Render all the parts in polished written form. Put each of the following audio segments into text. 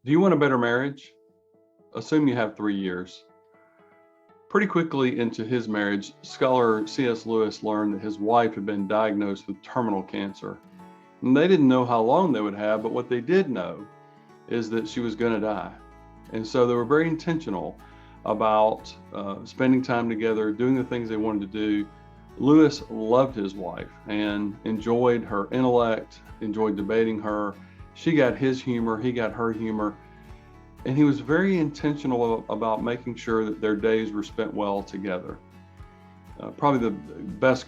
Do you want a better marriage? Assume you have 3 years. Pretty quickly into his marriage, scholar C.S. Lewis learned that his wife had been diagnosed with terminal cancer. And they didn't know how long they would have, but what they did know is that she was going to die. And so they were very intentional about spending time together, doing the things they wanted to do. Lewis loved his wife and enjoyed her intellect, enjoyed debating her. She got his humor, he got her humor. And he was very intentional about making sure that their days were spent well together. Probably the best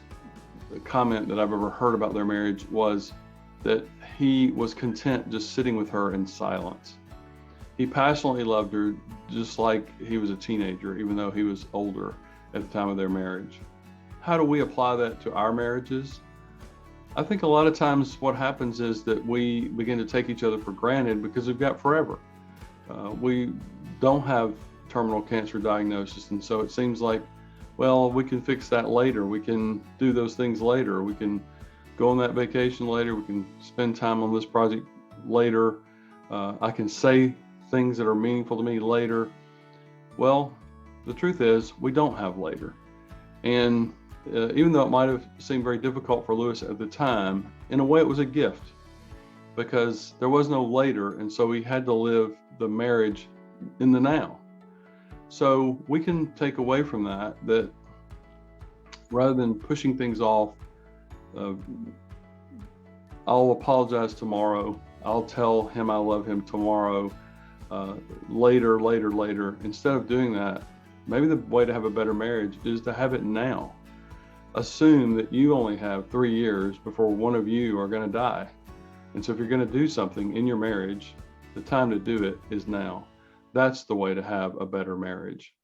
comment that I've ever heard about their marriage was that he was content just sitting with her in silence. He passionately loved her just like he was a teenager, even though he was older at the time of their marriage. How do we apply that to our marriages? I think a lot of times what happens is that we begin to take each other for granted because we've got forever. We don't have terminal cancer diagnosis, and so it seems like, well, we can fix that later. We can do those things later. We can go on that vacation later. We can spend time on this project later. I can say things that are meaningful to me later. Well, the truth is we don't have later. And even though it might have seemed very difficult for Lewis at the time, in a way it was a gift because there was no later. And so he had to live the marriage in the now. So we can take away from that rather than pushing things off, I'll apologize tomorrow. I'll tell him I love him tomorrow, later. Instead of doing that, maybe the way to have a better marriage is to have it now. Assume that you only have 3 years before one of you are going to die. And so if you're going to do something in your marriage, the time to do it is now. That's the way to have a better marriage.